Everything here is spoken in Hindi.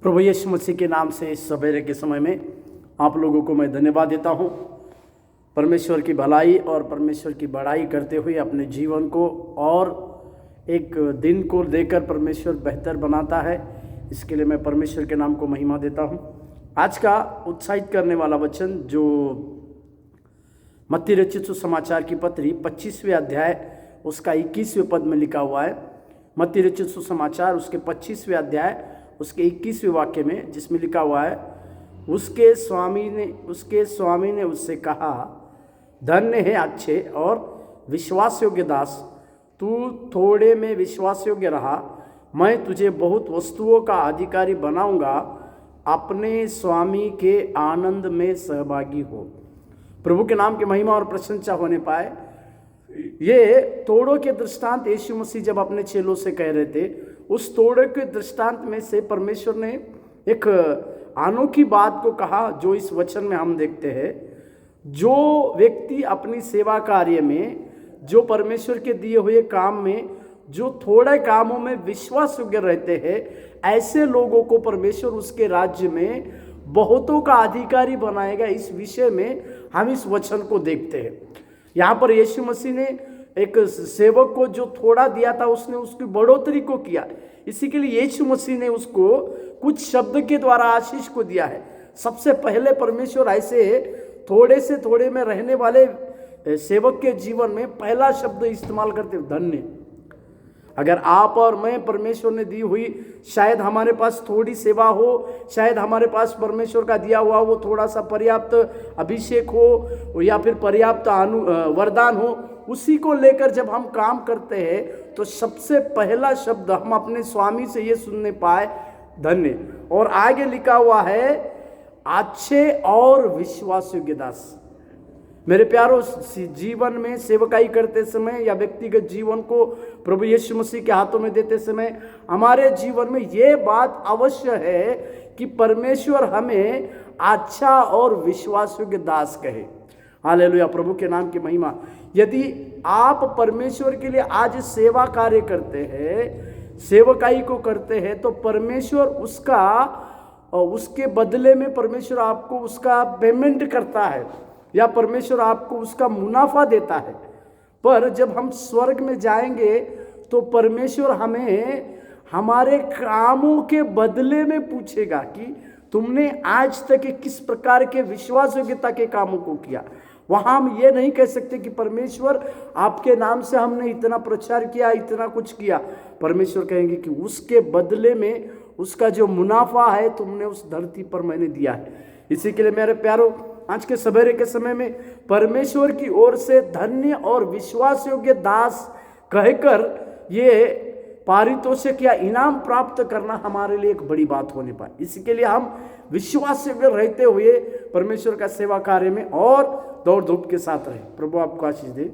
प्रभु यीशु मसीह के नाम से इस सवेरे के समय में आप लोगों को मैं धन्यवाद देता हूं। परमेश्वर की भलाई और परमेश्वर की बड़ाई करते हुए अपने जीवन को और एक दिन को देकर परमेश्वर बेहतर बनाता है। इसके लिए मैं परमेश्वर के नाम को महिमा देता हूं। आज का उत्साहित करने वाला वचन जो मत्ती रचित सुसमाचार की पत्री 25वें अध्याय उसका 21वें पद में लिखा हुआ है। मत्ती रचित सुसमाचार उसके 25वें अध्याय उसके 21वें वाक्य में, जिसमें लिखा हुआ है, उसके स्वामी ने उससे कहा, धन्य है अच्छे और विश्वास योग्य दास, तू थोड़े में विश्वास योग्य रहा, मैं तुझे बहुत वस्तुओं का अधिकारी बनाऊंगा, अपने स्वामी के आनंद में सहभागी हो। प्रभु के नाम की महिमा और प्रशंसा होने पाए। ये तोड़ों के दृष्टांत यीशु मसीह जब अपने चेलों से कह रहे थे, उस तोड़ों के दृष्टांत में से परमेश्वर ने एक अनोखी बात को कहा जो इस वचन में हम देखते हैं। जो व्यक्ति अपनी सेवा कार्य में, जो परमेश्वर के दिए हुए काम में, जो थोड़े कामों में विश्वास योग्य रहते हैं, ऐसे लोगों को परमेश्वर उसके राज्य में बहुतों का अधिकारी बनाएगा। इस विषय में हम इस वचन को देखते हैं। यहाँ पर यीशु मसीह ने एक सेवक को जो थोड़ा दिया था, उसने उसकी बढ़ोतरी को किया। इसी के लिए यीशु मसीह ने उसको कुछ शब्द के द्वारा आशीष को दिया है। सबसे पहले परमेश्वर ऐसे थोड़े से थोड़े में रहने वाले सेवक के जीवन में पहला शब्द इस्तेमाल करते, धन्य। अगर आप और मैं परमेश्वर ने दी हुई, शायद हमारे पास थोड़ी सेवा हो, शायद हमारे पास परमेश्वर का दिया हुआ वो थोड़ा सा पर्याप्त अभिषेक हो या फिर पर्याप्त वरदान हो, उसी को लेकर जब हम काम करते हैं तो सबसे पहला शब्द हम अपने स्वामी से ये सुनने पाए, धन्य। और आगे लिखा हुआ है, अच्छे और विश्वास योग्य दास। मेरे प्यारों, जीवन में सेवकाई करते समय या व्यक्तिगत जीवन को प्रभु यीशु मसीह के हाथों में देते समय हमारे जीवन में ये बात अवश्य है कि परमेश्वर हमें अच्छा और विश्वास योग्य दास कहे। हालेलुया, प्रभु के नाम की महिमा। यदि आप परमेश्वर के लिए आज सेवा कार्य करते हैं, सेवकाई को करते हैं, तो परमेश्वर उसके बदले में परमेश्वर आपको उसका पेमेंट करता है या परमेश्वर आपको उसका मुनाफा देता है। पर जब हम स्वर्ग में जाएंगे तो परमेश्वर हमें हमारे कामों के बदले में पूछेगा कि तुमने आज तक किस प्रकार के विश्वास योग्यता के कामों को किया। वहां हम ये नहीं कह सकते कि परमेश्वर आपके नाम से हमने इतना प्रचार किया, इतना कुछ किया। परमेश्वर कहेंगे कि उसके बदले में उसका जो मुनाफा है तुमने उस धरती पर मैंने दिया है। इसी के लिए मेरे प्यारों, आज के सवेरे के समय में परमेश्वर की ओर से धन्य और विश्वास योग्य दास कहकर ये पारितोषिक या इनाम प्राप्त करना हमारे लिए एक बड़ी बात होने पाए। इसी के लिए हम विश्वास योग्य रहते हुए परमेश्वर का सेवा कार्य में और दौड़ धूप के साथ रहे। प्रभु आपको आशीष दे।